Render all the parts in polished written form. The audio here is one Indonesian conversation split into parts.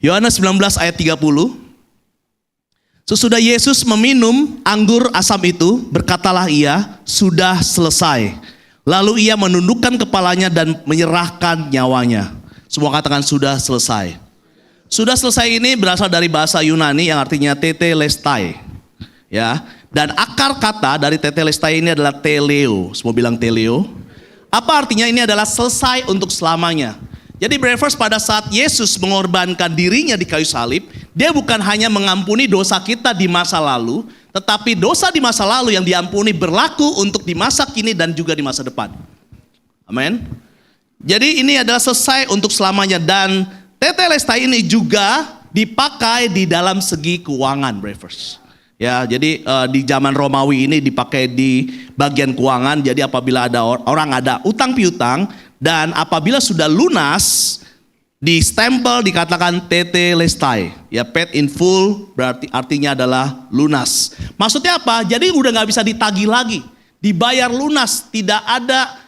Yohanes 19 ayat 30. Sesudah Yesus meminum anggur asam itu, berkatalah ia, sudah selesai. Lalu ia menundukkan kepalanya dan menyerahkan nyawanya. Semua katakan sudah selesai. Sudah selesai ini berasal dari bahasa Yunani yang artinya tetelestai. Ya, dan akar kata dari tetelestai ini adalah teleo. Semua bilang teleo. Apa artinya? Ini adalah selesai untuk selamanya. Jadi brothers, pada saat Yesus mengorbankan dirinya di kayu salib, dia bukan hanya mengampuni dosa kita di masa lalu, tetapi dosa di masa lalu yang diampuni berlaku untuk di masa kini dan juga di masa depan. Amin. Jadi ini adalah selesai untuk selamanya, dan tetelestai ini juga dipakai di dalam segi keuangan, brothers. Ya, jadi di zaman Romawi ini dipakai di bagian keuangan. Jadi apabila ada orang ada utang piutang, dan apabila sudah lunas, di stempel dikatakan tetelestai. Ya, paid in full berarti artinya adalah lunas. Maksudnya apa? Jadi udah nggak bisa ditagih lagi, dibayar lunas, tidak ada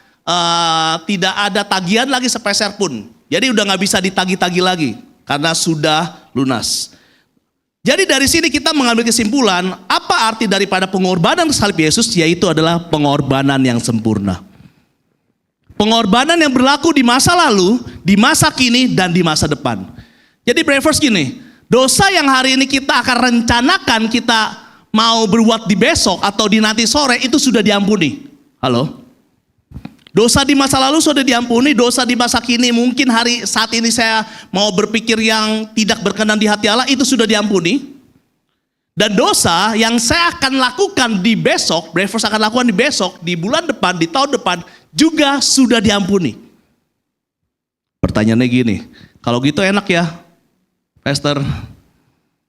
tagihan lagi sepeser pun. Jadi udah nggak bisa ditagih-tagih lagi karena sudah lunas. Jadi dari sini kita mengambil kesimpulan, apa arti daripada pengorbanan salib Yesus? Yaitu adalah pengorbanan yang sempurna. Pengorbanan yang berlaku di masa lalu, di masa kini, dan di masa depan. Jadi brothers gini, dosa yang hari ini kita akan rencanakan kita mau berbuat di besok atau di nanti sore itu sudah diampuni. Halo? Dosa di masa lalu sudah diampuni, dosa di masa kini mungkin saat ini saya mau berpikir yang tidak berkenan di hati Allah itu sudah diampuni. Dan dosa yang saya akan lakukan di besok, brothers akan lakukan di besok, di bulan depan, di tahun depan juga sudah diampuni. Pertanyaannya gini, kalau gitu enak ya, Pastor,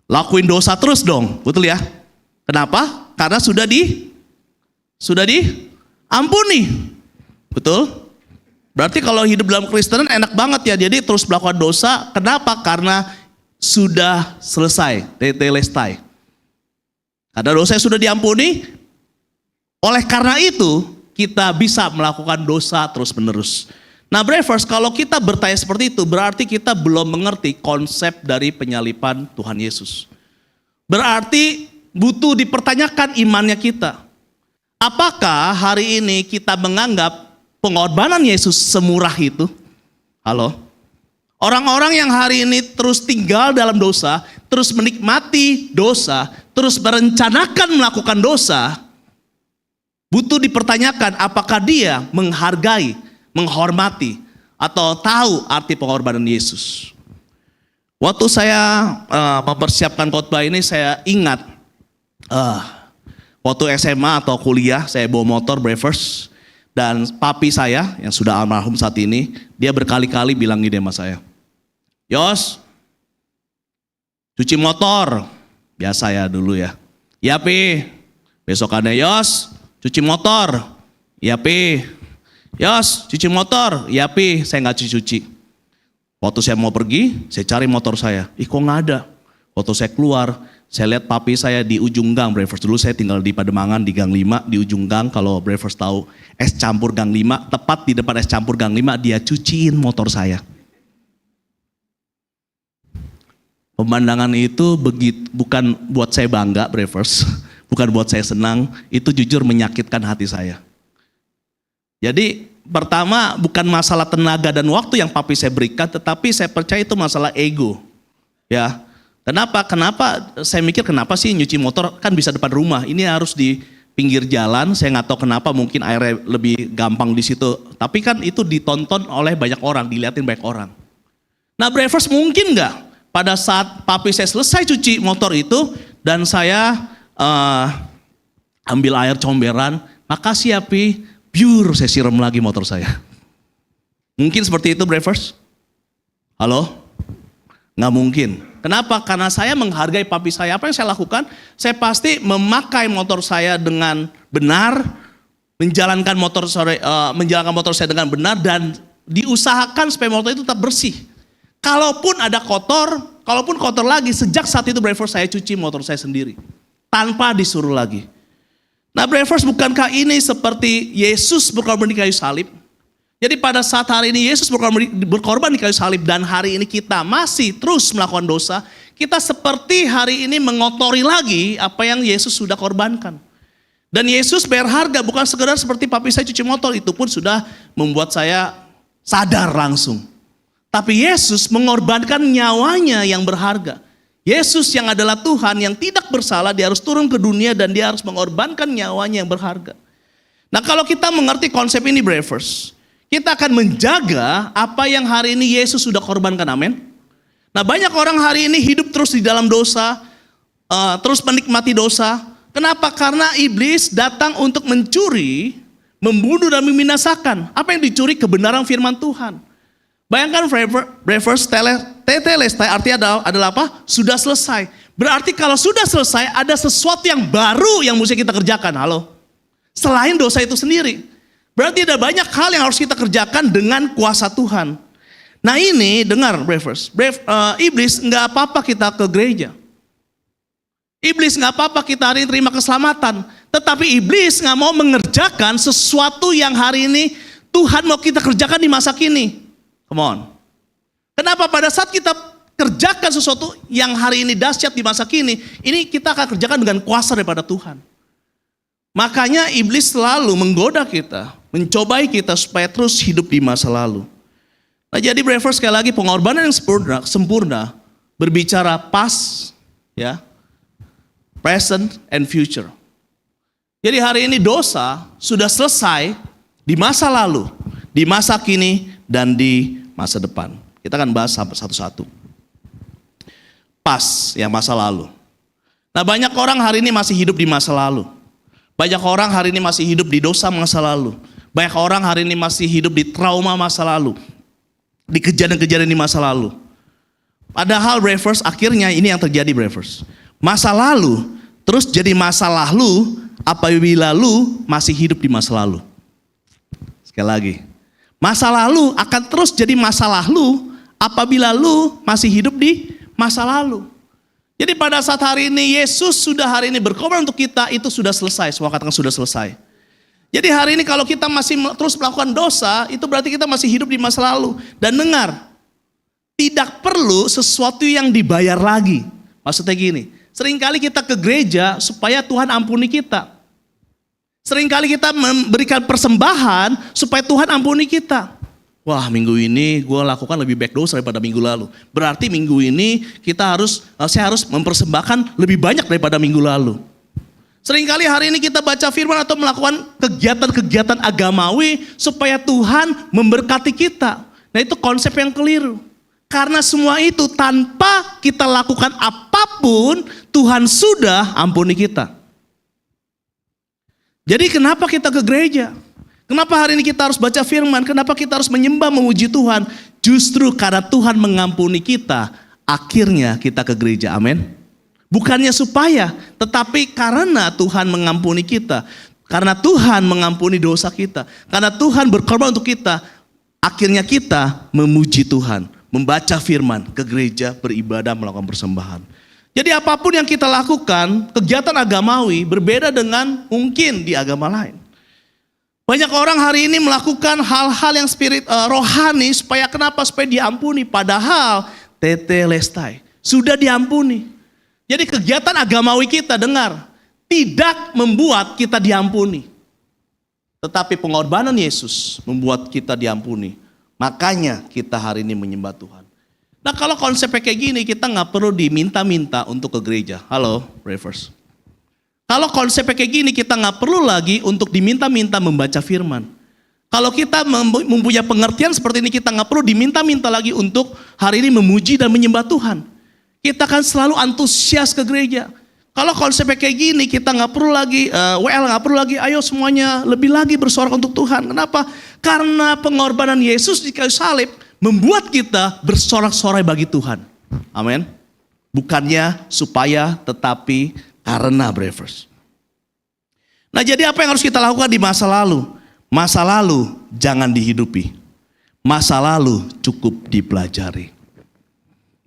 lakuin dosa terus dong, betul ya? Kenapa? Karena sudah diampuni. Betul? Berarti kalau hidup dalam Kristenan enak banget ya, jadi terus melakukan dosa. Kenapa? Karena sudah selesai, tetelestai. Karena dosa sudah diampuni, oleh karena itu kita bisa melakukan dosa terus menerus. Nah brothers, kalau kita bertanya seperti itu, berarti kita belum mengerti konsep dari penyaliban Tuhan Yesus. Berarti butuh dipertanyakan imannya kita. Apakah hari ini kita menganggap pengorbanan Yesus semurah itu? Halo? Orang-orang yang hari ini terus tinggal dalam dosa, terus menikmati dosa, terus merencanakan melakukan dosa, butuh dipertanyakan apakah dia menghargai, menghormati, atau tahu arti pengorbanan Yesus. Waktu saya mempersiapkan khotbah ini, saya ingat waktu SMA atau kuliah, saya bawa motor brothers. Dan papi saya yang sudah almarhum saat ini, dia berkali-kali bilang gini sama saya, Yos, cuci motor. Biasa ya dulu ya. Ya Pi. Besokannya, Yos, cuci motor. Ya Pi. Yos, cuci motor. Ya Pi, saya nggak cuci-cuci. Waktu saya mau pergi, saya cari motor saya. Ih kok nggak ada. Waktu saya keluar, saya lihat papi saya di ujung gang, brothers. Dulu saya tinggal di Pademangan di Gang 5, di ujung gang. Kalau brothers tahu es campur Gang 5, tepat di depan es campur Gang 5, dia cuciin motor saya. Pemandangan itu bukan buat saya bangga, brothers. Bukan buat saya senang, itu jujur menyakitkan hati saya. Jadi pertama bukan masalah tenaga dan waktu yang papi saya berikan, tetapi saya percaya itu masalah ego. Ya. Kenapa saya mikir kenapa sih nyuci motor kan bisa depan rumah, ini harus di pinggir jalan. Saya nggak tahu kenapa, mungkin airnya lebih gampang di situ. Tapi kan itu ditonton oleh banyak orang, dilihatin banyak orang. Nah brothers, mungkin nggak pada saat papi saya selesai cuci motor itu dan saya ambil air comberan, makasih ya Pi, biur saya siram lagi motor saya. Mungkin seperti itu brothers? Halo? Nggak mungkin. Kenapa? Karena saya menghargai papi saya. Apa yang saya lakukan? Saya pasti memakai motor saya dengan benar, menjalankan motor saya dengan benar, dan diusahakan supaya motor itu tetap bersih. Kalaupun ada kotor, kalaupun kotor lagi, sejak saat itu brothers saya cuci motor saya sendiri, tanpa disuruh lagi. Nah brothers, bukankah ini seperti Yesus berkorban di kayu salib? Jadi pada saat hari ini Yesus berkorban di kayu salib dan hari ini kita masih terus melakukan dosa, kita seperti hari ini mengotori lagi apa yang Yesus sudah korbankan. Dan Yesus berharga, bukan sekedar seperti papi saya cuci motor, itu pun sudah membuat saya sadar langsung. Tapi Yesus mengorbankan nyawanya yang berharga. Yesus yang adalah Tuhan yang tidak bersalah, dia harus turun ke dunia dan dia harus mengorbankan nyawanya yang berharga. Nah kalau kita mengerti konsep ini believers, kita akan menjaga apa yang hari ini Yesus sudah korbankan, amin. Nah banyak orang hari ini hidup terus di dalam dosa, terus menikmati dosa. Kenapa? Karena iblis datang untuk mencuri, membunuh dan membinasakan. Apa yang dicuri? Kebenaran firman Tuhan. Bayangkan believers, tetelestai artinya adalah apa? Sudah selesai. Berarti kalau sudah selesai ada sesuatu yang baru yang mesti kita kerjakan, halo. Selain dosa itu sendiri. Berarti ada banyak hal yang harus kita kerjakan dengan kuasa Tuhan. Nah ini dengar believers, iblis nggak apa-apa kita ke gereja. Iblis nggak apa-apa kita hari ini terima keselamatan. Tetapi iblis nggak mau mengerjakan sesuatu yang hari ini Tuhan mau kita kerjakan di masa kini. Come on. Kenapa pada saat kita kerjakan sesuatu yang hari ini dahsyat di masa kini, ini kita akan kerjakan dengan kuasa daripada Tuhan. Makanya iblis selalu menggoda kita, mencobai kita supaya terus hidup di masa lalu. Nah jadi believers, sekali lagi pengorbanan yang sempurna berbicara past, ya, present and future. Jadi hari ini dosa sudah selesai di masa lalu, di masa kini, dan di masa depan. Kita akan bahas satu-satu. Past, yang masa lalu. Nah banyak orang hari ini masih hidup di masa lalu. Banyak orang hari ini masih hidup di dosa masa lalu. Banyak orang hari ini masih hidup di trauma masa lalu. Di kejadian-kejadian di masa lalu. Padahal believers, akhirnya ini yang terjadi believers. Masa lalu terus jadi masa lalu apabila lu masih hidup di masa lalu. Sekali lagi. Masa lalu akan terus jadi masa lalu apabila lu masih hidup di masa lalu. Jadi pada saat hari ini Yesus sudah hari ini berkorban untuk kita, itu sudah selesai. Semua katakan sudah selesai. Jadi hari ini kalau kita masih terus melakukan dosa, itu berarti kita masih hidup di masa lalu. Dan dengar, tidak perlu sesuatu yang dibayar lagi. Maksudnya gini, seringkali kita ke gereja supaya Tuhan ampuni kita. Seringkali kita memberikan persembahan supaya Tuhan ampuni kita. Wah minggu ini gue lakukan lebih baik dosa daripada minggu lalu. Berarti minggu ini saya harus mempersembahkan lebih banyak daripada minggu lalu. Seringkali hari ini kita baca firman atau melakukan kegiatan-kegiatan agamawi supaya Tuhan memberkati kita. Nah itu konsep yang keliru. Karena semua itu tanpa kita lakukan apapun, Tuhan sudah ampuni kita. Jadi kenapa kita ke gereja? Kenapa hari ini kita harus baca firman? Kenapa kita harus menyembah, memuji Tuhan? Justru karena Tuhan mengampuni kita, akhirnya kita ke gereja, amin. Bukannya supaya, tetapi karena Tuhan mengampuni kita. Karena Tuhan mengampuni dosa kita. Karena Tuhan berkorban untuk kita, akhirnya kita memuji Tuhan. Membaca firman, ke gereja, beribadah, melakukan persembahan. Jadi apapun yang kita lakukan, kegiatan agamawi berbeda dengan mungkin di agama lain. Banyak orang hari ini melakukan hal-hal yang rohani supaya kenapa? Supaya diampuni. Padahal tetelestai, sudah diampuni. Jadi kegiatan agamawi kita, dengar, tidak membuat kita diampuni. Tetapi pengorbanan Yesus membuat kita diampuni. Makanya kita hari ini menyembah Tuhan. Nah kalau konsepnya kayak gini, kita nggak perlu diminta-minta untuk ke gereja. Halo, believers. Kalau konsepnya kayak gini, kita nggak perlu lagi untuk diminta-minta membaca firman. Kalau kita mempunyai pengertian seperti ini, kita nggak perlu diminta-minta lagi untuk hari ini memuji dan menyembah Tuhan. Kita akan selalu antusias ke gereja. Kalau konsepnya kayak gini, kita nggak perlu lagi nggak perlu lagi, ayo semuanya lebih lagi bersorak untuk Tuhan. Kenapa? Karena pengorbanan Yesus di kayu salib membuat kita bersorak-sorai bagi Tuhan. Amin. Bukannya supaya, tetapi karena believers. Nah jadi apa yang harus kita lakukan di masa lalu? Masa lalu jangan dihidupi. Masa lalu cukup dipelajari.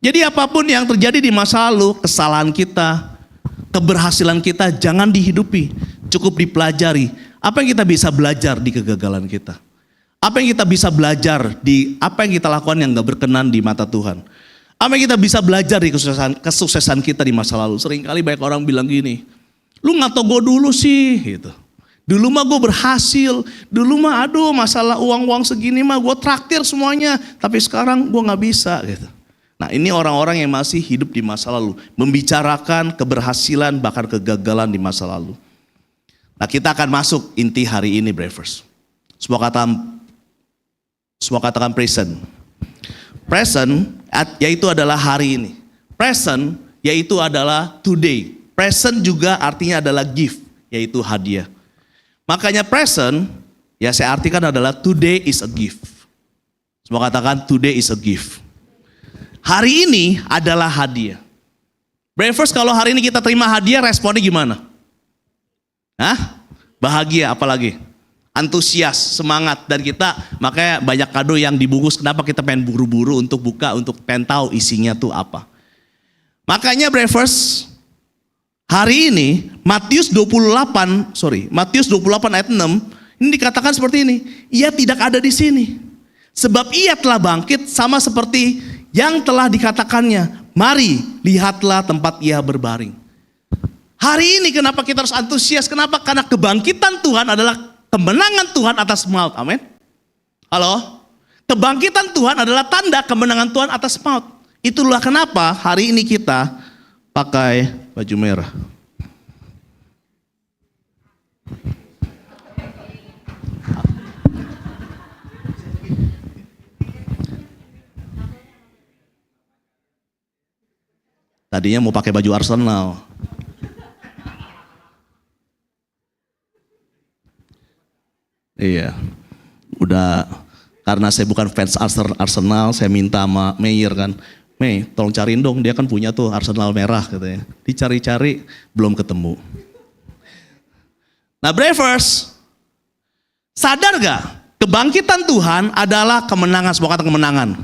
Jadi apapun yang terjadi di masa lalu, kesalahan kita, keberhasilan kita jangan dihidupi. Cukup dipelajari. Apa yang kita bisa belajar di kegagalan kita? Apa yang kita bisa belajar di apa yang kita lakukan yang gak berkenan di mata Tuhan? Apa yang kita bisa belajar di kesuksesan kita di masa lalu? Seringkali banyak orang bilang gini, lu gak tau gue dulu sih gitu. Dulu mah gue berhasil, dulu mah aduh masalah uang-uang segini mah gue traktir semuanya. Tapi sekarang gue gak bisa gitu. Nah ini orang-orang yang masih hidup di masa lalu. Membicarakan keberhasilan bahkan kegagalan di masa lalu. Nah kita akan masuk inti hari ini Bravers. Semua katakan present. Present yaitu adalah hari ini. Present yaitu adalah today. Present juga artinya adalah gift, yaitu hadiah. Makanya present, ya saya artikan adalah today is a gift. Semua katakan today is a gift. Hari ini adalah hadiah. Bravers, kalau hari ini kita terima hadiah, responnya gimana? Hah? Bahagia, apalagi? Antusias, semangat, dan kita makanya banyak kado yang dibungkus. Kenapa kita pengen buru-buru untuk buka, untuk pengen tahu isinya tuh apa? Makanya Bravers, hari ini Matius 28 ayat 6 ini dikatakan seperti ini. Ia tidak ada di sini, sebab ia telah bangkit sama seperti yang telah dikatakannya. Mari lihatlah tempat ia berbaring. Hari ini kenapa kita harus antusias? Kenapa? Karena kebangkitan Tuhan adalah kemenangan Tuhan atas maut. Amin. Halo? Kebangkitan Tuhan adalah tanda kemenangan Tuhan atas maut. Itulah kenapa hari ini kita pakai baju merah. Tadinya mau pakai baju Arsenal. Iya, udah karena saya bukan fans Arsenal, saya minta sama Meyer kan, Mei tolong cariin dong, dia kan punya tuh Arsenal merah katanya. Dicari-cari belum ketemu. Nah Bravers, sadar gak kebangkitan Tuhan adalah kemenangan, semua kata kemenangan.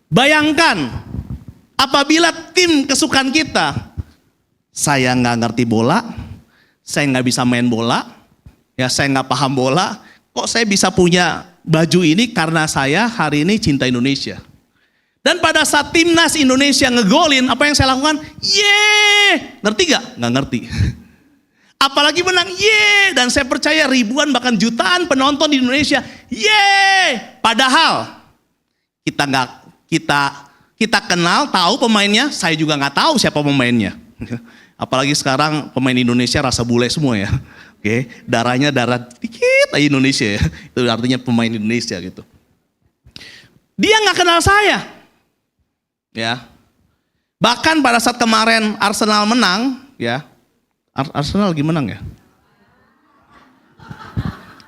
Bayangkan apabila tim kesukaan kita, saya gak ngerti bola, saya gak bisa main bola, ya saya nggak paham bola, kok saya bisa punya baju ini karena saya hari ini cinta Indonesia. Dan pada saat timnas Indonesia ngegolin, apa yang saya lakukan? Yeay! Ngerti gak? Nggak ngerti. Apalagi menang, yeay! Dan saya percaya ribuan bahkan jutaan penonton di Indonesia, yeay! Padahal kita kenal, tahu pemainnya, saya juga nggak tahu siapa pemainnya. Apalagi sekarang pemain Indonesia rasa bule semua ya. Oke, darahnya darah dikit aja Indonesia ya. Itu artinya pemain Indonesia gitu. Dia nggak kenal saya. Ya. Bahkan pada saat kemarin Arsenal menang, ya. Arsenal lagi menang ya?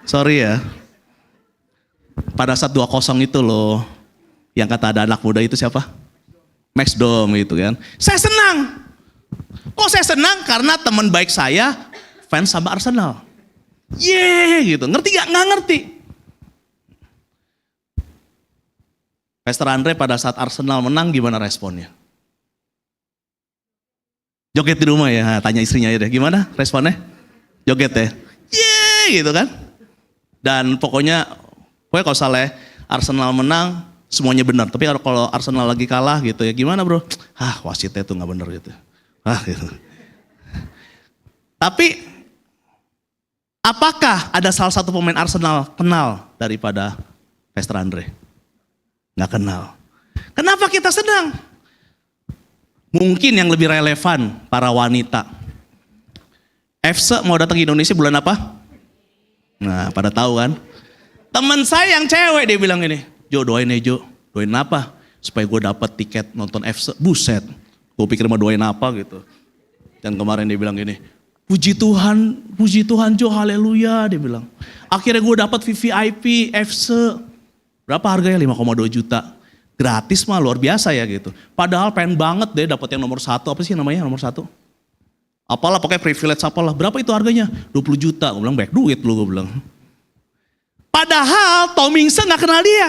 Sorry ya. Pada saat 2-0 itu loh, yang kata ada anak muda itu siapa? Max Dom gitu kan. Saya senang. Kok saya senang? Karena teman baik saya fans sama Arsenal. Yeay gitu. Ngerti gak? Nggak ngerti. Pastor Andre pada saat Arsenal menang gimana responnya? Joget di rumah ya, tanya istrinya aja deh. Gimana responnya? Joget ya? Yeay gitu kan. Dan pokoknya kalau salah Arsenal menang semuanya benar. Tapi kalau Arsenal lagi kalah gitu ya gimana bro? Wasitnya tuh gak benar gitu. Gitu. Tapi apakah ada salah satu pemain Arsenal kenal daripada Pastor Andre? Nggak kenal. Kenapa kita senang? Mungkin yang lebih relevan para wanita. FC mau datang ke Indonesia bulan apa? Nah pada tahu kan? Teman saya yang cewek dia bilang gini, Jo doain ya Jo. Doain apa? Supaya gue dapat tiket nonton FC. Buset. Gue pikir mau doain apa gitu. Dan kemarin dia bilang gini, puji Tuhan Jo, haleluya, dia bilang. Akhirnya gue dapat VVIP FC. Berapa harganya? 5,2 juta. Gratis mah luar biasa ya gitu. Padahal pengen banget deh dapat yang nomor 1. Apa sih namanya nomor 1? Apalah pokoknya privilege apalah. Berapa itu harganya? 20 juta. Gue bilang baik duit lu, gue bilang. Padahal Tomingse gak kenal dia.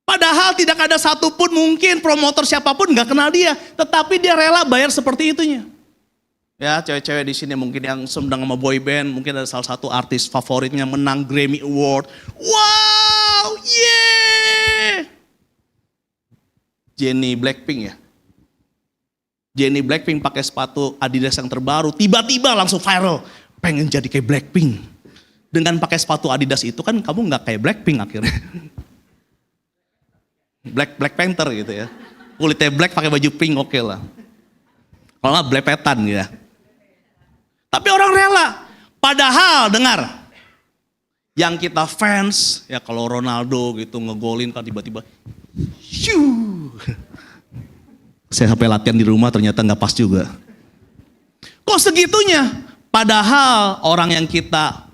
Padahal tidak ada satupun mungkin promotor siapapun gak kenal dia. Tetapi dia rela bayar seperti itunya. Ya, cewek-cewek di sini mungkin yang sedang sama boy band, mungkin ada salah satu artis favoritnya menang Grammy Award. Wow, yeah! Jennie Blackpink ya. Jennie Blackpink pakai sepatu Adidas yang terbaru, tiba-tiba langsung viral. Pengen jadi kayak Blackpink. Dengan pakai sepatu Adidas itu kan kamu nggak kayak Blackpink akhirnya. Black Panther gitu ya. Kulitnya black pakai baju pink oke lah. Kalau nggak blepetan gitu ya. Tapi orang rela. Padahal dengar. Yang kita fans, ya kalau Ronaldo gitu ngegolin kan tiba-tiba. Shoo. Saya sampai latihan di rumah ternyata nggak pas juga. Kok segitunya? Padahal orang yang kita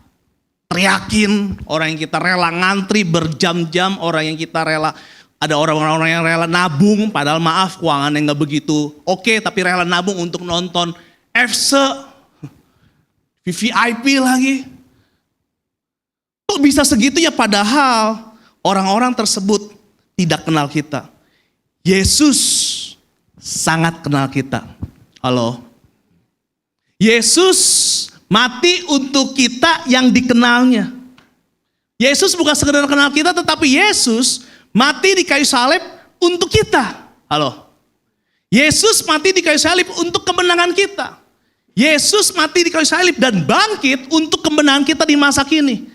teriakin, orang yang kita rela ngantri berjam-jam, orang yang kita rela, ada orang-orang yang rela nabung, padahal maaf keuangannya nggak begitu oke, tapi rela nabung untuk nonton FC, VVIP lagi. Kok bisa segitunya padahal orang-orang tersebut tidak kenal kita. Yesus sangat kenal kita. Halo. Yesus mati untuk kita yang dikenalnya. Yesus bukan sekedar kenal kita, tetapi Yesus mati di kayu salib untuk kita. Halo. Yesus mati di kayu salib untuk kemenangan kita. Yesus mati di kayu salib dan bangkit untuk kemenangan kita di masa kini.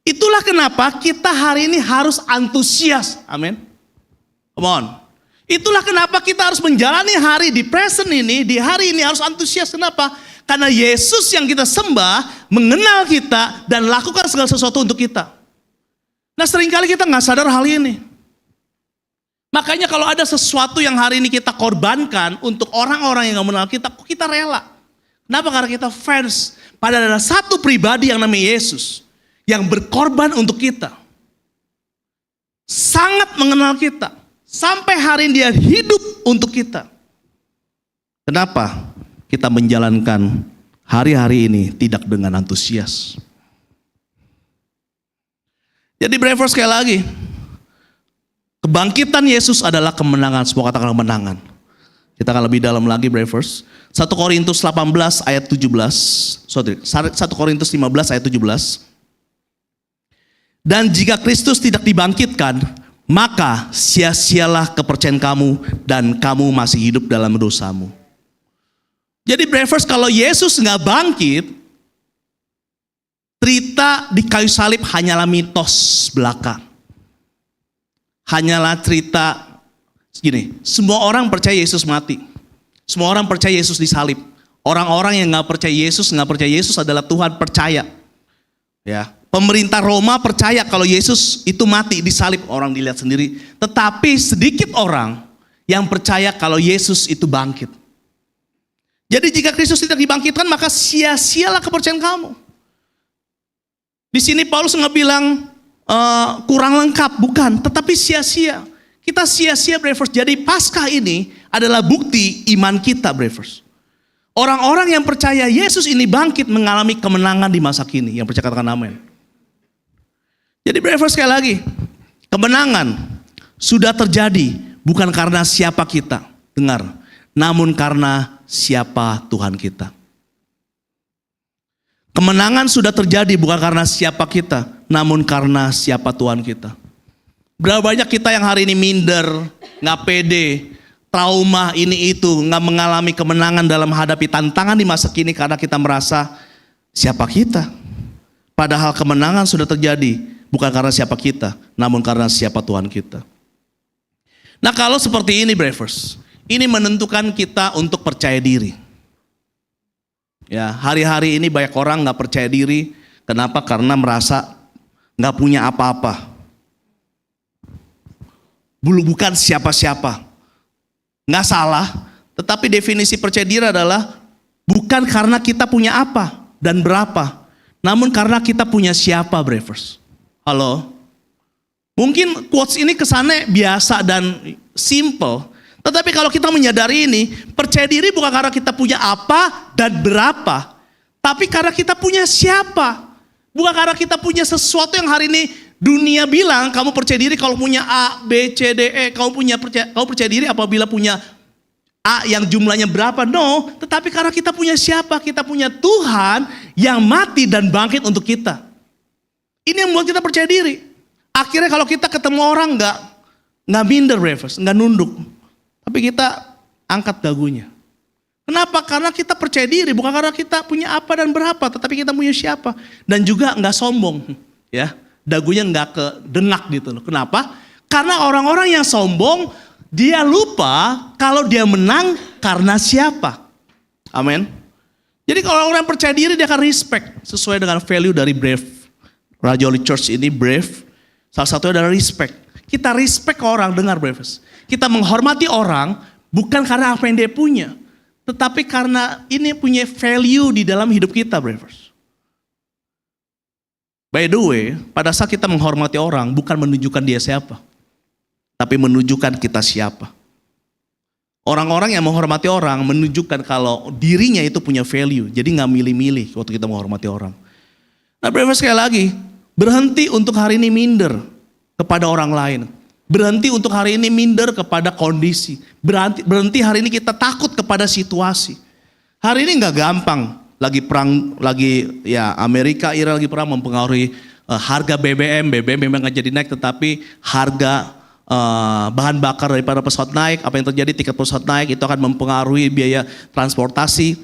Itulah kenapa kita hari ini harus antusias. Amin. Come on. Itulah kenapa kita harus menjalani hari di present ini, di hari ini harus antusias. Kenapa? Karena Yesus yang kita sembah mengenal kita dan lakukan segala sesuatu untuk kita. Nah seringkali kita nggak sadar hal ini. Makanya kalau ada sesuatu yang hari ini kita korbankan untuk orang-orang yang nggak mengenal kita, kok kita rela? Kenapa? Karena kita fans. Padahal ada satu pribadi yang namanya Yesus yang berkorban untuk kita. Sangat mengenal kita. Sampai hari ini dia hidup untuk kita. Kenapa kita menjalankan hari-hari ini tidak dengan antusias? Jadi brother sekali lagi, kebangkitan Yesus adalah kemenangan. Semua katakan kemenangan. Kita akan lebih dalam lagi brothers. 1 Korintus 18 ayat 17. 1 Korintus 15 ayat 17. Dan jika Kristus tidak dibangkitkan, maka sia-sialah kepercayaan kamu dan kamu masih hidup dalam dosamu. Jadi brothers, kalau Yesus nggak bangkit, cerita di kayu salib hanyalah mitos belaka. Hanyalah cerita gini, semua orang percaya Yesus mati. Semua orang percaya Yesus disalib. Orang-orang yang nggak percaya Yesus adalah Tuhan percaya. Ya, pemerintah Roma percaya kalau Yesus itu mati disalib, orang dilihat sendiri. Tetapi sedikit orang yang percaya kalau Yesus itu bangkit. Jadi jika Kristus tidak dibangkitkan, maka sia-sialah kepercayaan kamu. Di sini Paulus nggak bilang kurang lengkap, bukan, tetapi sia-sia. Kita sia-sia brothers. Jadi Paskah ini adalah bukti iman kita brothers. Orang-orang yang percaya Yesus ini bangkit mengalami kemenangan di masa kini. Yang percaya katakan amin. Jadi brothers sekali lagi, kemenangan sudah terjadi bukan karena siapa kita, dengar, namun karena siapa Tuhan kita. Kemenangan sudah terjadi bukan karena siapa kita, namun karena siapa Tuhan kita. Berapa banyak kita yang hari ini minder, gak pede, trauma ini itu, gak mengalami kemenangan dalam menghadapi tantangan di masa kini karena kita merasa siapa kita. Padahal kemenangan sudah terjadi bukan karena siapa kita, namun karena siapa Tuhan kita. Nah kalau seperti ini brothers, ini menentukan kita untuk percaya diri. Ya, hari-hari ini banyak orang gak percaya diri. Kenapa? Karena merasa gak punya apa-apa. Bukan siapa-siapa. Nggak salah, tetapi definisi percaya diri adalah bukan karena kita punya apa dan berapa, namun karena kita punya siapa brothers. Halo? Mungkin quotes ini kesannya biasa dan simple, tetapi kalau kita menyadari ini, percaya diri bukan karena kita punya apa dan berapa, tapi karena kita punya siapa. Bukan karena kita punya sesuatu yang hari ini dunia bilang kamu percaya diri kalau punya A, B, C, D, E. Kamu percaya diri apabila punya A yang jumlahnya berapa, no. Tetapi karena kita punya siapa? Kita punya Tuhan yang mati dan bangkit untuk kita. Ini yang membuat kita percaya diri. Akhirnya kalau kita ketemu orang nggak minder, believers, nggak nunduk. Tapi kita angkat dagunya. Kenapa? Karena kita percaya diri, bukan karena kita punya apa dan berapa, tetapi kita punya siapa. Dan juga nggak sombong, ya. Dagunya nggak kedengak gitu loh. Kenapa? Karena orang-orang yang sombong, dia lupa kalau dia menang karena siapa. Amin. Jadi kalau orang percaya diri, dia akan respect sesuai dengan value dari Brave. Raja Holy Church ini Brave. Salah satunya adalah respect. Kita respect orang, dengar Bravers. Kita menghormati orang bukan karena apa yang dia punya, tetapi karena ini punya value di dalam hidup kita, Bravers. By the way, pada saat kita menghormati orang, bukan menunjukkan dia siapa, tapi menunjukkan kita siapa. Orang-orang yang menghormati orang menunjukkan kalau dirinya itu punya value, jadi nggak milih-milih waktu kita menghormati orang. Nah, Bravers, sekali lagi, berhenti untuk hari ini minder kepada orang lain. Berhenti untuk hari ini minder kepada kondisi. Berhenti hari ini kita takut kepada situasi. Hari ini nggak gampang. Lagi perang, lagi ya Amerika, Iran lagi perang, mempengaruhi harga BBM. BBM memang nggak jadi naik, tetapi harga bahan bakar daripada pesawat naik. Apa yang terjadi? Tiket pesawat naik, itu akan mempengaruhi biaya transportasi.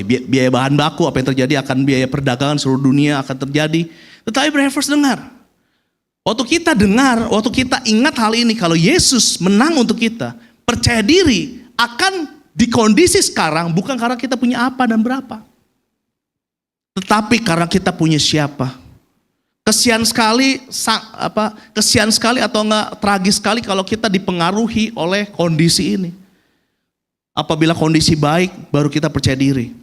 Biaya bahan baku. Apa yang terjadi? Akan biaya perdagangan seluruh dunia akan terjadi. Tetapi believers, dengar. Waktu kita dengar, waktu kita ingat hal ini, kalau Yesus menang untuk kita, percaya diri akan di kondisi sekarang bukan karena kita punya apa dan berapa, tetapi karena kita punya siapa. Kesian sekali atau enggak tragis sekali kalau kita dipengaruhi oleh kondisi ini. Apabila kondisi baik, baru kita percaya diri.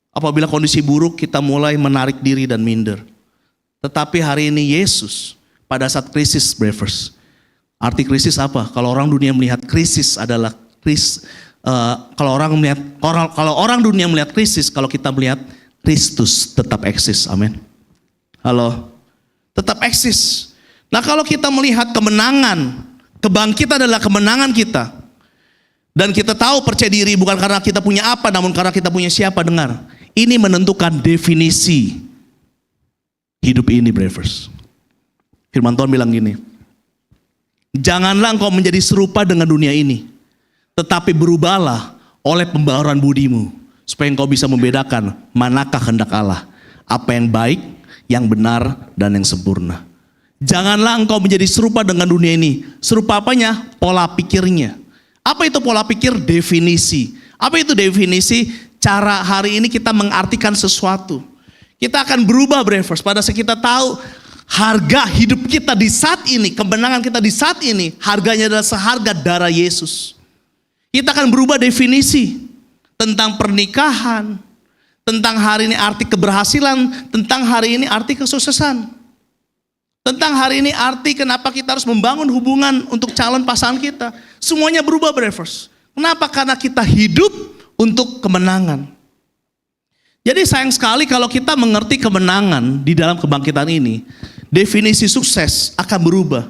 Apabila kondisi buruk, kita mulai menarik diri dan minder. Tetapi hari ini Yesus pada saat krisis, believers. Arti krisis apa? Kalau orang dunia melihat krisis adalah kalau orang dunia melihat krisis, kalau kita melihat Kristus tetap eksis. Amin. Halo. Tetap eksis. Nah, kalau kita melihat kemenangan, kebangkitan adalah kemenangan kita. Dan kita tahu percaya diri bukan karena kita punya apa, namun karena kita punya siapa. Dengar. Ini menentukan definisi hidup ini, believers. Firman Tuhan bilang gini, janganlah engkau menjadi serupa dengan dunia ini, tetapi berubahlah oleh pembaharuan budimu, supaya engkau bisa membedakan manakah kehendak Allah, apa yang baik, yang benar, dan yang sempurna. Janganlah engkau menjadi serupa dengan dunia ini. Serupa apanya? Pola pikirnya. Apa itu pola pikir? Definisi. Apa itu definisi? Cara hari ini kita mengartikan sesuatu. Kita akan berubah, believers, pada saat kita tahu harga hidup kita di saat ini, kemenangan kita di saat ini, harganya adalah seharga darah Yesus. Kita akan berubah definisi tentang pernikahan, tentang hari ini arti keberhasilan, tentang hari ini arti kesuksesan. Tentang hari ini arti kenapa kita harus membangun hubungan untuk calon pasangan kita. Semuanya berubah, believers. Kenapa? Karena kita hidup untuk kemenangan. Jadi sayang sekali kalau kita mengerti kemenangan di dalam kebangkitan ini, definisi sukses akan berubah.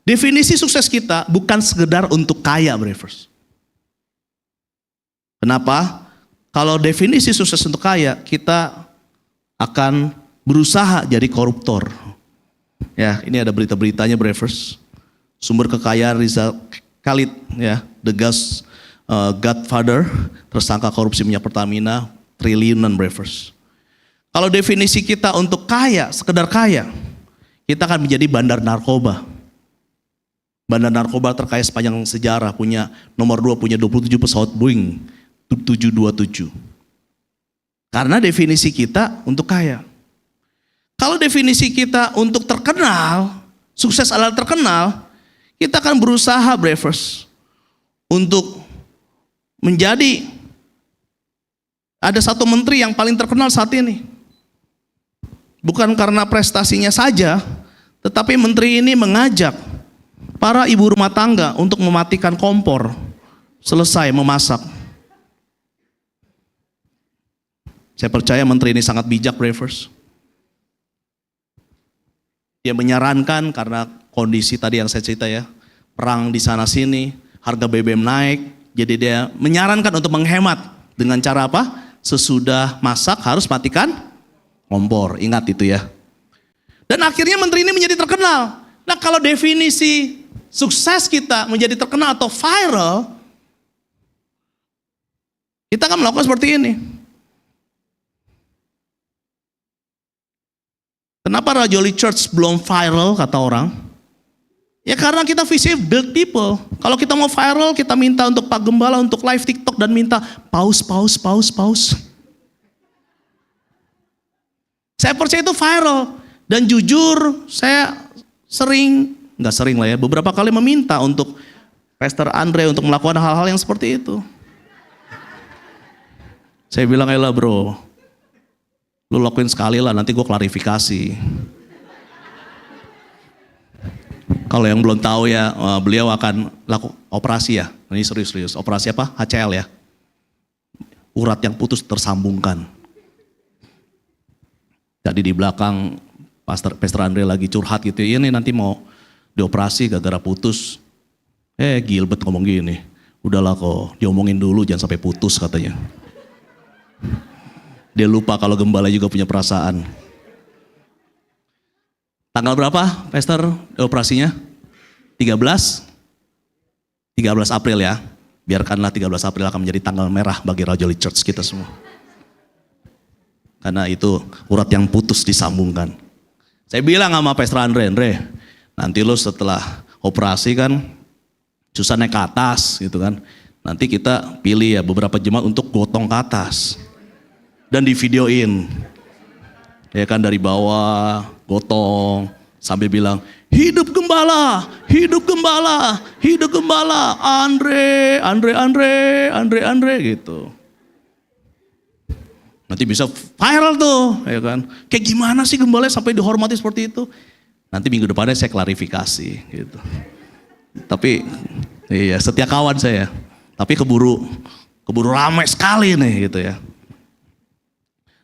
Definisi sukses kita bukan sekedar untuk kaya, believers. Kenapa? Kalau definisi sukses untuk kaya, kita akan berusaha jadi koruptor. Ya, ini ada berita-beritanya, believers. Sumber kekayaan Rizal Khalid, ya, the Godfather, tersangka korupsi minyak Pertamina, triliunan, believers. Kalau definisi kita untuk kaya, sekedar kaya, kita akan menjadi bandar narkoba. Bandar narkoba terkaya sepanjang sejarah, punya nomor 2, punya 27 pesawat Boeing 727. Karena definisi kita untuk kaya. Kalau definisi kita untuk terkenal, sukses adalah terkenal, kita akan berusaha, believers, untuk menjadi, ada satu menteri yang paling terkenal saat ini. Bukan karena prestasinya saja, tetapi menteri ini mengajak para ibu rumah tangga untuk mematikan kompor selesai memasak. Saya percaya menteri ini sangat bijak, believers. Dia menyarankan karena kondisi tadi yang saya cerita ya, perang di sana sini, harga BBM naik, Jadi dia menyarankan untuk menghemat. Dengan cara apa? Sesudah masak harus matikan kompor. Ingat itu ya. Dan akhirnya menteri ini menjadi terkenal. Nah kalau definisi sukses kita menjadi terkenal atau viral, kita akan melakukan seperti ini. Kenapa Rajoli Church belum viral kata orang? Ya karena kita visi build people. Kalau kita mau viral, kita minta untuk Pak Gembala untuk live TikTok dan minta pause. Saya percaya itu viral. Dan jujur saya nggak sering lah ya, beberapa kali meminta untuk Pastor Andre untuk melakukan hal-hal yang seperti itu. Saya bilang, elah bro, lu lakuin sekali lah, nanti gue klarifikasi. Kalau yang belum tahu ya, beliau akan lakukan operasi ya. Ini serius-serius. Operasi apa? HCL ya. Urat yang putus tersambungkan. Jadi di belakang Pastor Andre lagi curhat gitu. Ini nanti mau dioperasi gara-gara putus. Gilbert ngomong gini. Udahlah kok, diomongin dulu jangan sampai putus katanya. Dia lupa kalau gembala juga punya perasaan. Tanggal berapa, Pastor, operasinya? 13 April ya. Biarkanlah 13 April akan menjadi tanggal merah bagi Rajoli Church kita semua. Karena itu urat yang putus disambungkan. Saya bilang sama Pastor Andre, nanti lo setelah operasi kan susah naik ke atas gitu kan. Nanti kita pilih ya beberapa jemaat untuk gotong ke atas. Dan di videoin. Ya kan dari bawah, gotong, sambil bilang, hidup gembala, hidup gembala, hidup gembala, Andre, gitu. Nanti bisa viral tuh, ya kan. Kayak gimana sih gembala sampai dihormati seperti itu? Nanti minggu depannya saya klarifikasi, gitu. Tapi, iya setia kawan saya. Tapi keburu ramai sekali nih, gitu ya.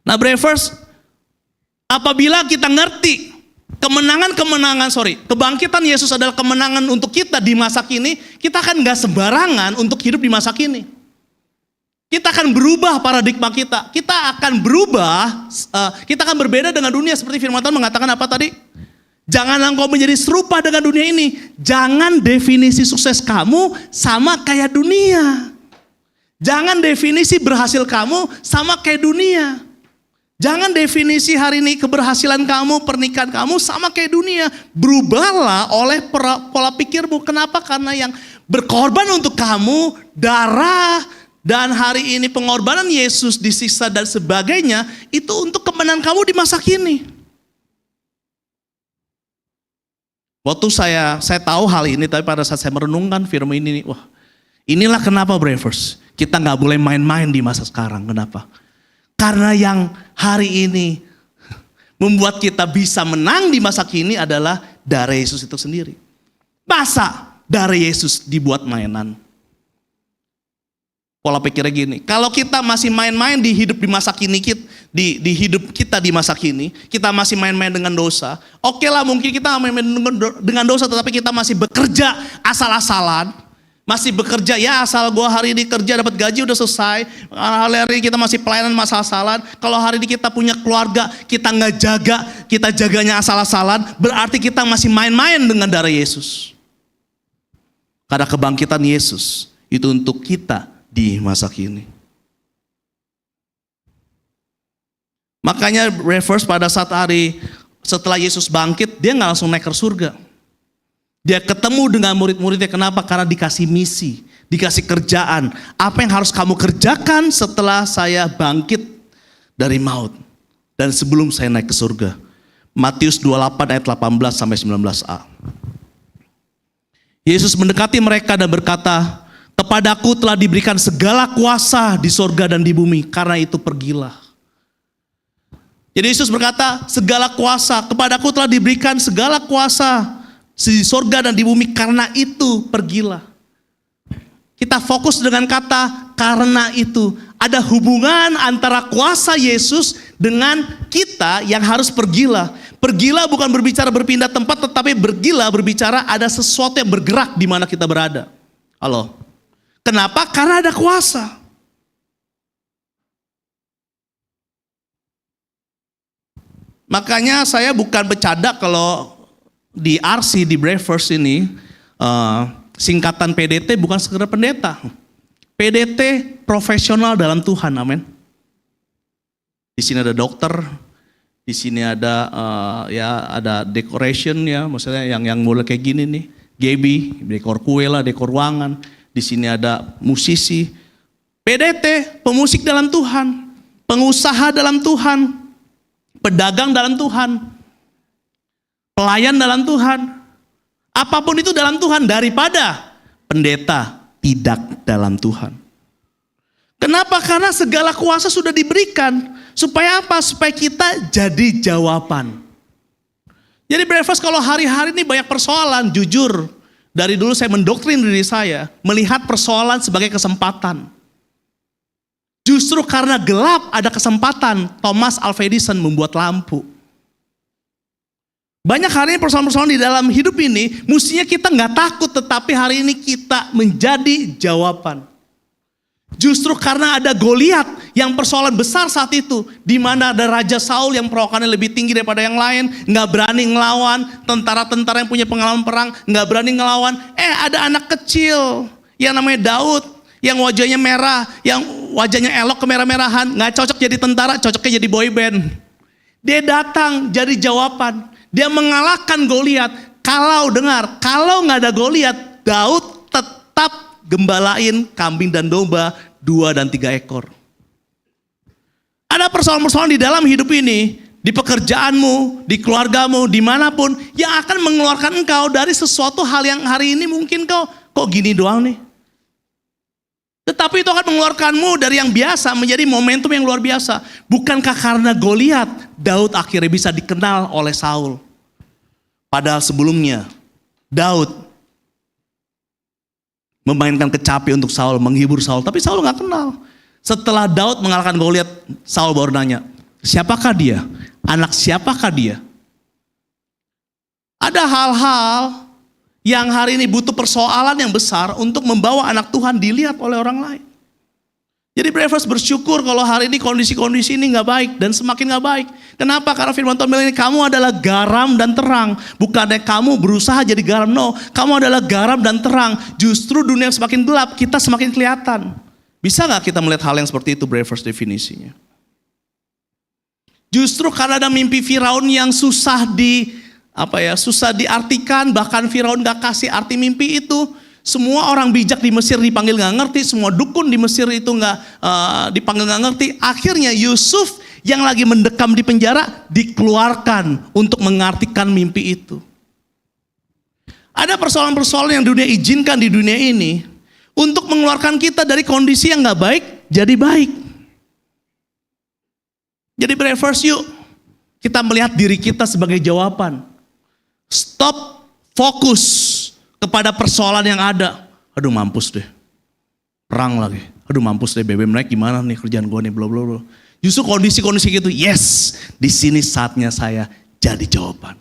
Nah, Bravers, apabila kita ngerti kebangkitan Yesus adalah kemenangan untuk kita di masa kini, kita akan gak sembarangan untuk hidup di masa kini. Kita akan berubah paradigma kita. Kita akan berubah, kita akan berbeda dengan dunia. Seperti firman Tuhan mengatakan apa tadi? Jangan engkau menjadi serupa dengan dunia ini. Jangan definisi sukses kamu sama kayak dunia. Jangan definisi berhasil kamu sama kayak dunia. Jangan definisi hari ini keberhasilan kamu, pernikahan kamu sama kayak dunia. Berubahlah oleh pola pikirmu. Kenapa? Karena yang berkorban untuk kamu, darah, dan hari ini pengorbanan Yesus disiksa dan sebagainya, itu untuk kemenangan kamu di masa kini. Waktu saya tahu hal ini, tapi pada saat saya merenungkan firman ini, wah inilah kenapa Bravers, kita gak boleh main-main di masa sekarang. Kenapa? Karena yang hari ini membuat kita bisa menang di masa kini adalah darah Yesus itu sendiri. Masa darah Yesus dibuat mainan? Pola pikirnya gini, kalau kita masih main-main di hidup di masa kini, di hidup kita di masa kini, kita masih main-main dengan dosa. Oke lah, mungkin kita main-main dengan dosa, tetapi kita masih bekerja asal-asalan. Masih bekerja, ya asal gua hari ini kerja dapat gaji udah selesai. Hari ini kita masih pelayanan asal-asalan. Kalau hari ini kita punya keluarga, kita nggak jaga, kita jaganya asal-asalan, berarti kita masih main-main dengan darah Yesus. Karena kebangkitan Yesus itu untuk kita di masa kini. Makanya reverse pada saat hari setelah Yesus bangkit, dia nggak langsung naik ke surga. Dia ketemu dengan murid-muridnya. Kenapa? Karena dikasih misi, dikasih kerjaan. Apa yang harus kamu kerjakan setelah saya bangkit dari maut dan sebelum saya naik ke surga. Matius 28 ayat 18 sampai 19a. Yesus mendekati mereka dan berkata, kepadaku telah diberikan segala kuasa di sorga dan di bumi, karena itu pergilah. Jadi Yesus berkata, segala kuasa, kepadaku telah diberikan segala kuasa di sorga dan di bumi, karena itu pergilah. Kita fokus dengan kata karena itu. Ada hubungan antara kuasa Yesus dengan kita yang harus pergilah. Pergilah bukan berbicara berpindah tempat, tetapi pergilah berbicara ada sesuatu yang bergerak di mana kita berada. Halo. Kenapa? Karena ada kuasa. Makanya saya bukan bercanda kalau di RC, di Breakfast ini, singkatan PDT bukan sekedar pendeta. PDT profesional dalam Tuhan, amin. Di sini ada dokter, di sini ada ada decoration ya, maksudnya yang mulai kayak gini nih, Gaby, dekor kue lah, dekor ruangan. Di sini ada musisi, PDT, pemusik dalam Tuhan, pengusaha dalam Tuhan, pedagang dalam Tuhan, pelayan dalam Tuhan, apapun itu dalam Tuhan daripada pendeta tidak dalam Tuhan. Kenapa? Karena segala kuasa sudah diberikan. Supaya apa? Supaya kita jadi jawaban. Jadi Breakfast kalau hari-hari ini banyak persoalan, jujur. Dari dulu saya mendoktrin diri saya, melihat persoalan sebagai kesempatan. Justru karena gelap ada kesempatan, Thomas Alva Edison membuat lampu. Banyak hari ini persoalan-persoalan di dalam hidup ini, mestinya kita nggak takut, tetapi hari ini kita menjadi jawaban. Justru karena ada Goliat yang persoalan besar saat itu, di mana ada Raja Saul yang perawakannya lebih tinggi daripada yang lain, nggak berani ngelawan, tentara-tentara yang punya pengalaman perang nggak berani ngelawan. Ada anak kecil yang namanya Daud, yang wajahnya merah, yang wajahnya elok kemerah-merahan, nggak cocok jadi tentara, cocoknya jadi boyband. Dia datang jadi jawaban. Dia mengalahkan Goliat. Kalau nggak ada Goliat, Daud tetap gembalain kambing dan domba 2 dan 3 ekor. Ada persoalan-persoalan di dalam hidup ini, di pekerjaanmu, di keluargamu, dimanapun, yang akan mengeluarkan engkau dari sesuatu hal yang hari ini mungkin kok gini doang nih. Tetapi itu akan mengeluarkanmu dari yang biasa menjadi momentum yang luar biasa. Bukankah karena Goliat, Daud akhirnya bisa dikenal oleh Saul? Padahal sebelumnya, Daud memainkan kecapi untuk Saul, menghibur Saul. Tapi Saul gak kenal. Setelah Daud mengalahkan Goliat, Saul baru nanya, siapakah dia? Anak siapakah dia? Ada hal-hal yang hari ini butuh persoalan yang besar untuk membawa anak Tuhan dilihat oleh orang lain. Jadi Breakfast bersyukur kalau hari ini kondisi-kondisi ini gak baik dan semakin gak baik. Kenapa? Karena firman Tuhan bilang ini, kamu adalah garam dan terang. Bukannya kamu berusaha jadi garam, no. Kamu adalah garam dan terang. Justru dunia semakin gelap, kita semakin kelihatan. Bisa gak kita melihat hal yang seperti itu, Breakfast definisinya? Justru karena ada mimpi Firaun yang susah diartikan, bahkan Firaun gak kasih arti mimpi itu. Semua orang bijak di Mesir dipanggil gak ngerti, semua dukun di Mesir itu dipanggil gak ngerti. Akhirnya Yusuf yang lagi mendekam di penjara dikeluarkan untuk mengartikan mimpi itu. Ada persoalan-persoalan yang dunia izinkan di dunia ini untuk mengeluarkan kita dari kondisi yang gak baik jadi baik. Jadi Breakfast yuk, kita melihat diri kita sebagai jawaban. Stop fokus kepada persoalan yang ada. Aduh mampus deh, perang lagi. Aduh mampus deh, BBM naik gimana nih kerjaan gue nih, bla bla bla. Justru kondisi-kondisi gitu, yes, di sini saatnya saya jadi jawaban.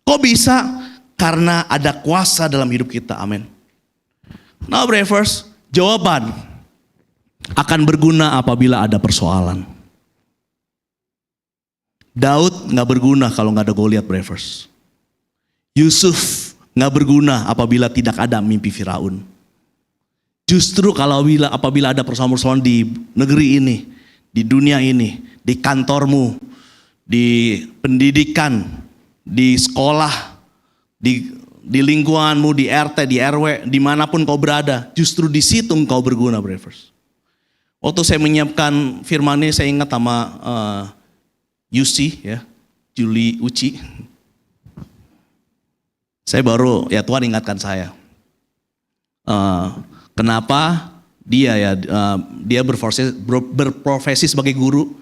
Kok bisa? Karena ada kuasa dalam hidup kita, amin. Now Breakfast, jawaban akan berguna apabila ada persoalan. Daud gak berguna kalau gak ada Goliat, Breakfast. Yusuf gak berguna apabila tidak ada mimpi Firaun. Justru apabila ada persoalan-persoalan di negeri ini, di dunia ini, di kantormu, di pendidikan, di sekolah, di lingkunganmu, di RT, di RW, dimanapun kau berada, justru di situ kau berguna, Breakfast. Waktu saya menyiapkan firman ini, saya ingat sama Yusi, ya, Julie Uci. Saya baru, ya Tuhan ingatkan saya. Kenapa dia berprofesi sebagai guru,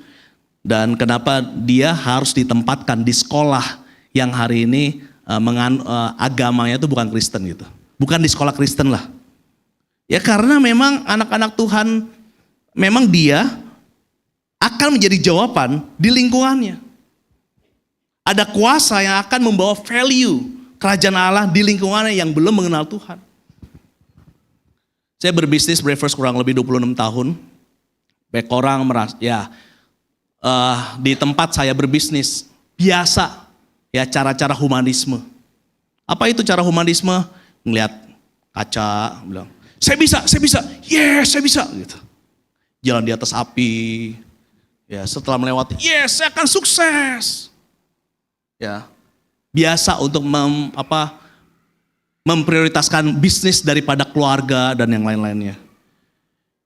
dan kenapa dia harus ditempatkan di sekolah yang hari ini agamanya itu bukan Kristen gitu. Bukan di sekolah Kristen lah. Ya karena memang anak-anak Tuhan, memang dia akan menjadi jawaban di lingkungannya. Ada kuasa yang akan membawa value kerajaan Allah di lingkungannya yang belum mengenal Tuhan. Saya berbisnis breakfast kurang lebih 26 tahun. Banyak orang merasa, di tempat saya berbisnis, biasa ya cara-cara humanisme. Apa itu cara humanisme? Ngelihat kaca, bilang, saya bisa, yes saya bisa. Gitu. Jalan di atas api, ya setelah melewati, yes saya akan sukses. Ya, biasa untuk memprioritaskan bisnis daripada keluarga dan yang lain-lainnya.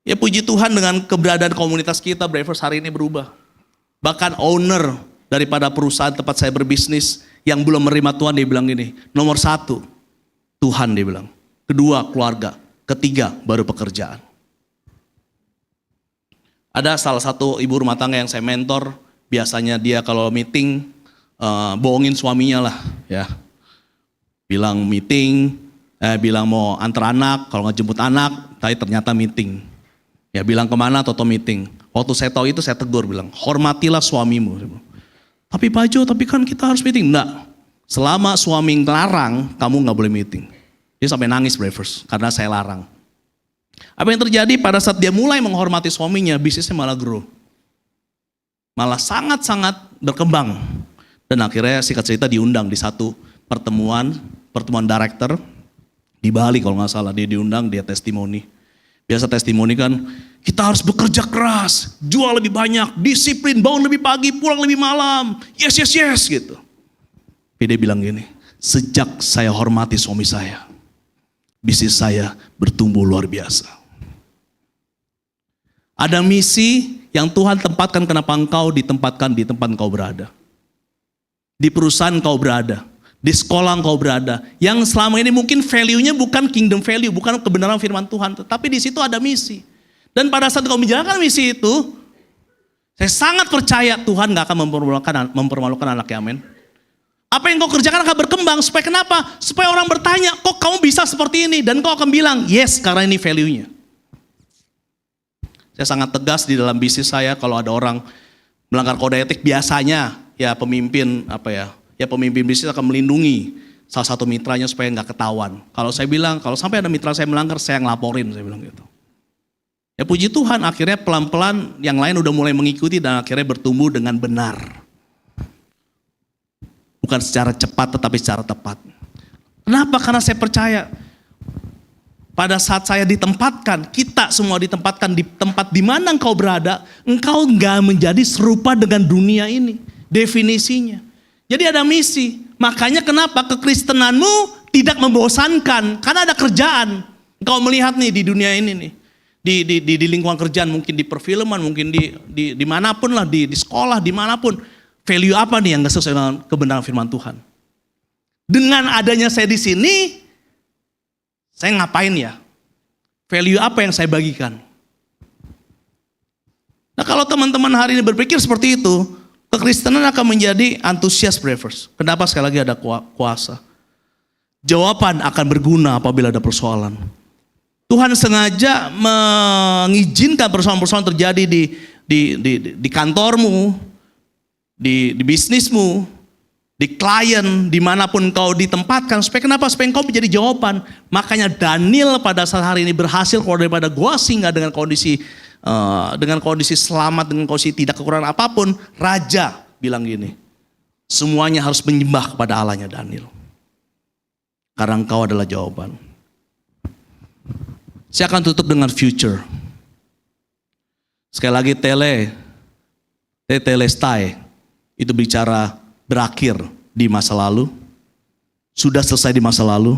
Ya puji Tuhan dengan keberadaan komunitas kita Breakfast hari ini berubah. Bahkan owner daripada perusahaan tempat saya berbisnis yang belum menerima Tuhan dia bilang gini, nomor 1 Tuhan dia bilang, kedua keluarga, ketiga baru pekerjaan. Ada salah satu ibu rumah tangga yang saya mentor, biasanya dia kalau meeting bohongin suaminya lah ya. Bilang meeting, bilang mau antar anak, kalau nggak jemput anak, tapi ternyata meeting. Ya bilang kemana, toto meeting. Waktu saya tahu itu saya tegur, bilang hormatilah suamimu. Tapi Pak Jo, tapi kan kita harus meeting. Enggak, selama suami ngelarang, kamu nggak boleh meeting. Dia sampai nangis breakfast, karena saya larang. Apa yang terjadi pada saat dia mulai menghormati suaminya, bisnisnya malah grow. Malah sangat-sangat berkembang. Dan akhirnya singkat cerita diundang di satu pertemuan director di Bali kalau nggak salah, dia diundang, dia testimoni. Biasa testimoni kan, kita harus bekerja keras, jual lebih banyak, disiplin, bangun lebih pagi, pulang lebih malam, yes gitu. Tapi dia bilang gini, sejak saya hormati suami saya, bisnis saya bertumbuh luar biasa. Ada misi yang Tuhan tempatkan, kenapa engkau ditempatkan di tempat engkau berada. Di perusahaan engkau berada. Di sekolah engkau berada, yang selama ini mungkin value-nya bukan kingdom value, bukan kebenaran firman Tuhan, tetapi di situ ada misi. Dan pada saat kau menjalankan misi itu, saya sangat percaya Tuhan gak akan mempermalukan anaknya, amin. Apa yang kau kerjakan akan berkembang, supaya kenapa? Supaya orang bertanya, kok kamu bisa seperti ini? Dan kau akan bilang, yes, karena ini value-nya. Saya sangat tegas di dalam bisnis saya, kalau ada orang melanggar kode etik, biasanya ya pemimpin pemimpin bisnis akan melindungi salah satu mitranya supaya nggak ketahuan. Kalau saya bilang, kalau sampai ada mitra saya melanggar, saya ngelaporin, saya bilang gitu. Ya puji Tuhan, akhirnya pelan-pelan yang lain udah mulai mengikuti dan akhirnya bertumbuh dengan benar. Bukan secara cepat tetapi secara tepat. Kenapa? Karena saya percaya pada saat saya ditempatkan, kita semua ditempatkan di tempat di mana engkau berada, engkau nggak menjadi serupa dengan dunia ini. Definisinya. Jadi ada misi, makanya kenapa kekristenanmu tidak membosankan, karena ada kerjaan. Engkau melihat nih di dunia ini nih, di lingkungan kerjaan, mungkin di perfilman, mungkin di manapun lah, di sekolah, dimanapun, value apa nih yang gak sesuai dengan kebenaran firman Tuhan. Dengan adanya saya di sini, saya ngapain ya? Value apa yang saya bagikan? Nah kalau teman-teman hari ini berpikir seperti itu, kekristenan akan menjadi antusias breakfast. Kenapa? Sekali lagi ada kuasa. Jawaban akan berguna apabila ada persoalan. Tuhan sengaja mengizinkan persoalan-persoalan terjadi di kantormu, di bisnismu, di klien, dimanapun kau ditempatkan. Supaya kenapa? Supaya engkau menjadi jawaban. Makanya Daniel pada saat hari ini berhasil keluar daripada gua singa dengan kondisi selamat, dengan kondisi tidak kekurangan apapun. Raja bilang gini, semuanya harus menyembah kepada Allahnya Daniel. Karena engkau adalah jawaban. Saya akan tutup dengan future. Sekali lagi telestai itu bicara berakhir di masa lalu, sudah selesai di masa lalu,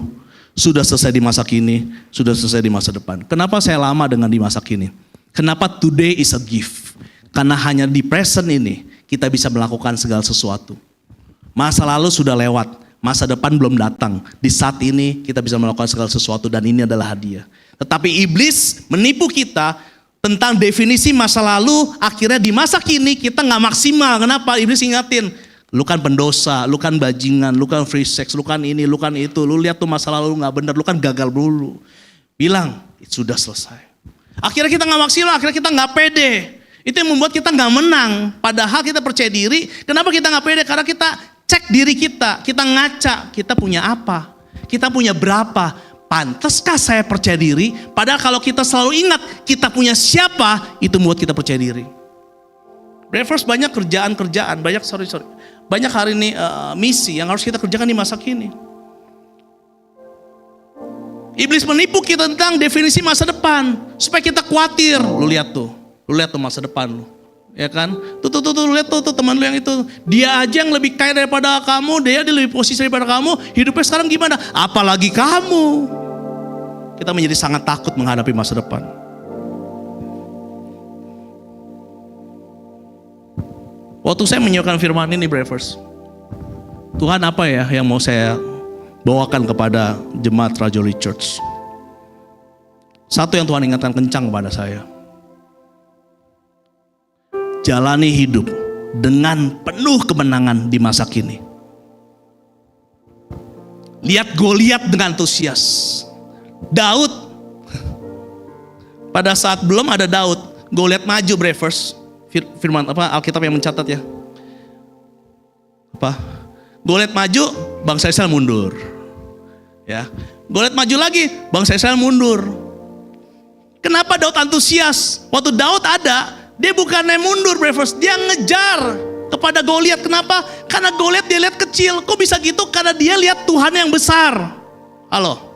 sudah selesai di masa kini, sudah selesai di masa depan. Kenapa saya lama dengan di masa kini? Kenapa today is a gift? Karena hanya di present ini kita bisa melakukan segala sesuatu. Masa lalu sudah lewat, masa depan belum datang. Di saat ini kita bisa melakukan segala sesuatu dan ini adalah hadiah. Tetapi iblis menipu kita tentang definisi masa lalu, akhirnya di masa kini kita gak maksimal. Kenapa? Iblis ingatin, lu kan pendosa, lu kan bajingan, lu kan free sex, lu kan ini, lu kan itu. Lu lihat tuh masa lalu lu gak benar, lu kan gagal dulu. Bilang, sudah selesai. Akhirnya kita gak maksimal, akhirnya kita gak pede. Itu yang membuat kita gak menang. Padahal kita percaya diri. Kenapa kita gak pede? Karena kita cek diri kita ngaca. Kita punya apa? Kita punya berapa? Pantaskah saya percaya diri? Padahal kalau kita selalu ingat kita punya siapa, itu membuat kita percaya diri. Believers, banyak kerjaan-kerjaan, banyak hari ini misi yang harus kita kerjakan di masa kini. Iblis menipu kita tentang definisi masa depan supaya kita khawatir. Lu lihat tuh masa depan lu. Ya kan? Tuh lihat tuh teman lu yang itu. Dia aja yang lebih kaya daripada kamu, dia lebih posisi daripada kamu, hidupnya sekarang gimana? Apalagi kamu. Kita menjadi sangat takut menghadapi masa depan. Waktu saya menyiapkan firman ini, believers, Tuhan apa ya yang mau saya bawakan kepada jemaat Rajoli Church? Satu yang Tuhan ingatkan kencang kepada saya. Jalani hidup dengan penuh kemenangan di masa kini. Lihat Goliat dengan antusias. Daud, pada saat belum ada Daud, Goliat maju, believers. Firman Alkitab yang mencatat ya. Goliat maju, bangsa Israel mundur. Ya. Goliat maju lagi, bangsa Israel mundur. Kenapa Daud antusias? Waktu Daud ada, dia bukannya mundur, believers, dia ngejar kepada Goliat. Kenapa? Karena Goliat dia lihat kecil. Kok bisa gitu? Karena dia lihat Tuhan yang besar. Halo.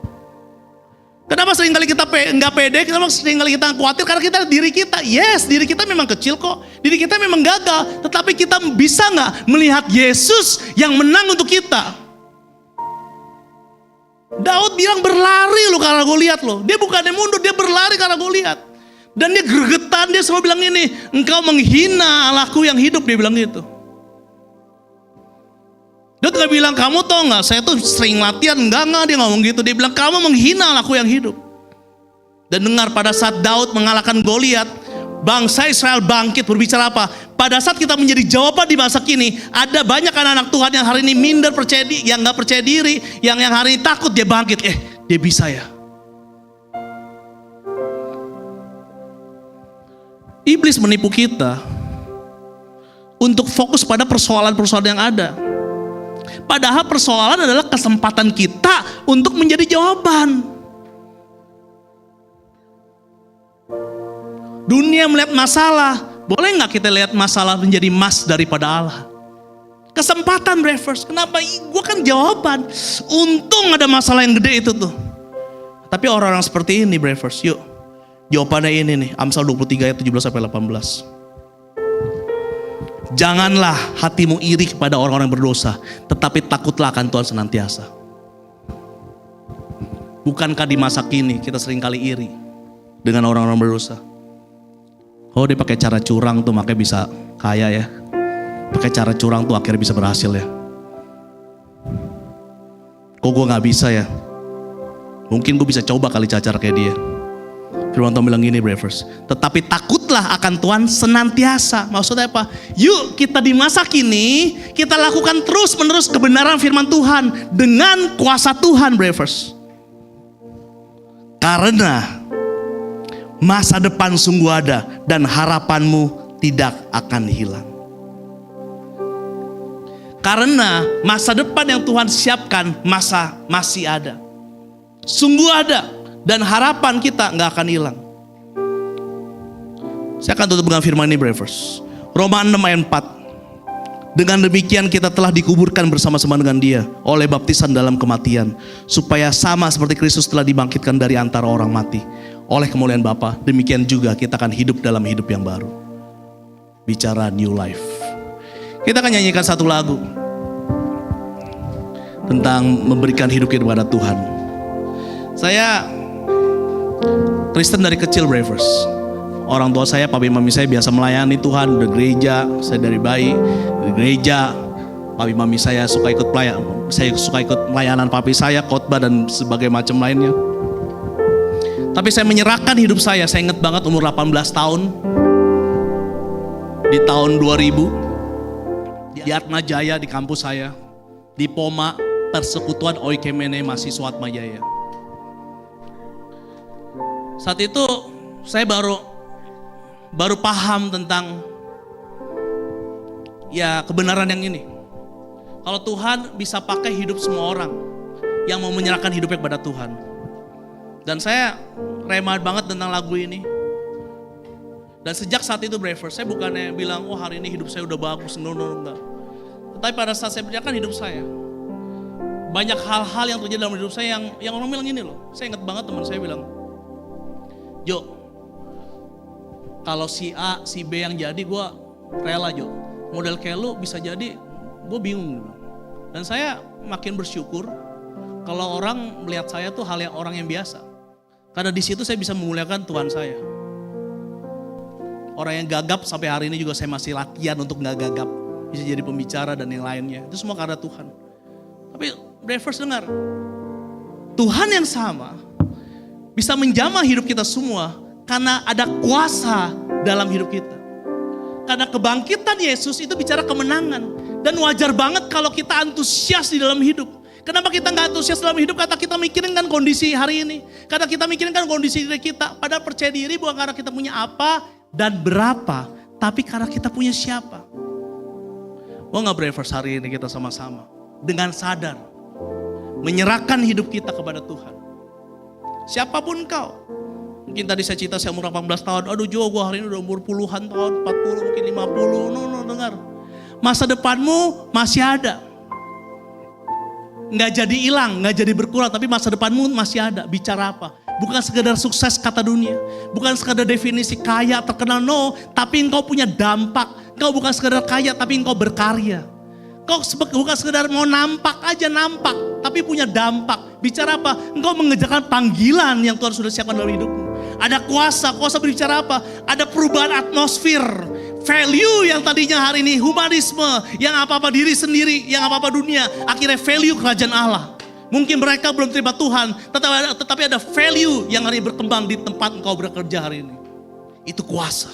Kenapa seringkali kita nggak pede? Kenapa seringkali kita khawatir? Karena kita diri kita, yes, diri kita memang kecil kok. Diri kita memang gagal. Tetapi kita bisa nggak melihat Yesus yang menang untuk kita? Daud bilang berlari lo karena Goliat lo. Dia bukannya mundur, dia berlari karena Goliat. Dan dia gregetan, dia semua bilang ini, engkau menghina Allahku yang hidup, dia bilang gitu. Dia gak bilang, kamu tau gak, saya tuh sering latihan, enggak, dia ngomong gitu. Dia bilang, kamu menghina Allahku yang hidup. Dan dengar pada saat Daud mengalahkan Goliat, bangsa Israel bangkit. Berbicara apa? Pada saat kita menjadi jawaban di masa kini, ada banyak anak-anak Tuhan yang hari ini minder percaya diri, yang gak percaya diri, yang hari ini takut, dia bangkit. Dia bisa ya. Iblis menipu kita untuk fokus pada persoalan-persoalan yang ada. Padahal persoalan adalah kesempatan kita untuk menjadi jawaban. Dunia melihat masalah, boleh nggak kita lihat masalah menjadi emas daripada Allah? Kesempatan, believers. Kenapa? Gue kan jawaban. Untung ada masalah yang gede itu tuh. Tapi orang-orang seperti ini, believers, yuk. Jawabannya ini nih, Amsal 23 ayat 17-18. Janganlah hatimu iri kepada orang-orang berdosa, tetapi takutlah akan Tuhan senantiasa. Bukankah di masa kini kita seringkali iri dengan orang-orang berdosa? Oh, dia pakai cara curang tuh makanya bisa kaya ya. Pakai cara curang tuh akhirnya bisa berhasil ya. Kok gue gak bisa ya? Mungkin gue bisa coba kali cara kayak dia. Firman Tuhan bilang gini, believers, tetapi takutlah akan Tuhan senantiasa. Maksudnya apa? Yuk kita di masa kini, kita lakukan terus menerus kebenaran firman Tuhan dengan kuasa Tuhan, believers. Karena masa depan sungguh ada dan harapanmu tidak akan hilang. Karena masa depan yang Tuhan siapkan masih ada. Sungguh ada. Dan harapan kita gak akan hilang. Saya akan tutup dengan firman ini, believers. Roma 6 ayat 4. Dengan demikian kita telah dikuburkan bersama-sama dengan dia oleh baptisan dalam kematian, supaya sama seperti Kristus telah dibangkitkan dari antara orang mati oleh kemuliaan Bapa, demikian juga kita akan hidup dalam hidup yang baru. Bicara new life. Kita akan nyanyikan satu lagu tentang memberikan hidup kita kepada Tuhan. Saya Kristen dari kecil, believers. Orang tua saya, papi mami saya biasa melayani Tuhan, udah gereja. Saya dari bayi di gereja. Papi mami saya suka ikut pelayanan papi saya, khotbah dan sebagainya macam lainnya. Tapi saya menyerahkan hidup saya ingat banget umur 18 tahun. Di tahun 2000 di Atma Jaya, di kampus saya, di POMA, Persekutuan Oikemene Mahasiswa Atma Jaya. Saat itu saya baru paham tentang ya kebenaran yang ini. Kalau Tuhan bisa pakai hidup semua orang yang mau menyerahkan hidupnya kepada Tuhan. Dan saya remah banget tentang lagu ini. Dan sejak saat itu Braver, saya bukannya bilang, oh hari ini hidup saya udah bagus, no, enggak. Tetapi pada saat saya kerjakan hidup saya, banyak hal-hal yang terjadi dalam hidup saya yang orang bilang gini loh. Saya ingat banget teman saya bilang, Jo, kalau si A, si B yang jadi gue rela Jo. Model kayak lu bisa jadi, gue bingung. Dan saya makin bersyukur kalau orang melihat saya tuh orang yang biasa. Karena di situ saya bisa memuliakan Tuhan saya. Orang yang gagap sampai hari ini juga saya masih latihan untuk gak gagap. Bisa jadi pembicara dan yang lainnya. Itu semua karena Tuhan. Tapi Bravers dengar. Tuhan yang sama bisa menjamah hidup kita semua karena ada kuasa dalam hidup kita. Karena kebangkitan Yesus itu bicara kemenangan. Dan wajar banget kalau kita antusias di dalam hidup. Kenapa kita gak antusias dalam hidup? Karena kita mikirin kan kondisi hari ini. Karena kita mikirin kan kondisi diri kita. Padahal percaya diri bukan karena kita punya apa dan berapa. Tapi karena kita punya siapa. Mau gak Bravers hari ini kita sama-sama. Dengan sadar. Menyerahkan hidup kita kepada Tuhan. Siapapun kau. Mungkin tadi saya cerita saya umur 18 tahun. Aduh Jo, gue hari ini udah umur puluhan tahun. 40 mungkin 50. No, dengar. Masa depanmu masih ada. Nggak jadi hilang, nggak jadi berkurang, tapi masa depanmu masih ada. Bicara apa? Bukan sekedar sukses kata dunia, bukan sekedar definisi kaya terkenal, no. Tapi engkau punya dampak. Engkau bukan sekedar kaya, tapi engkau berkarya. Engkau bukan sekedar mau nampak aja nampak, tapi punya dampak. Bicara apa? Engkau mengerjakan panggilan yang Tuhan sudah siapkan dalam hidupmu. Ada kuasa berbicara apa? Ada perubahan atmosfer. Value yang tadinya hari ini humanisme, yang apa-apa diri sendiri, yang apa-apa dunia, akhirnya value kerajaan Allah. Mungkin mereka belum terima Tuhan, tetapi ada value yang hari ini berkembang di tempat engkau bekerja hari ini. Itu kuasa.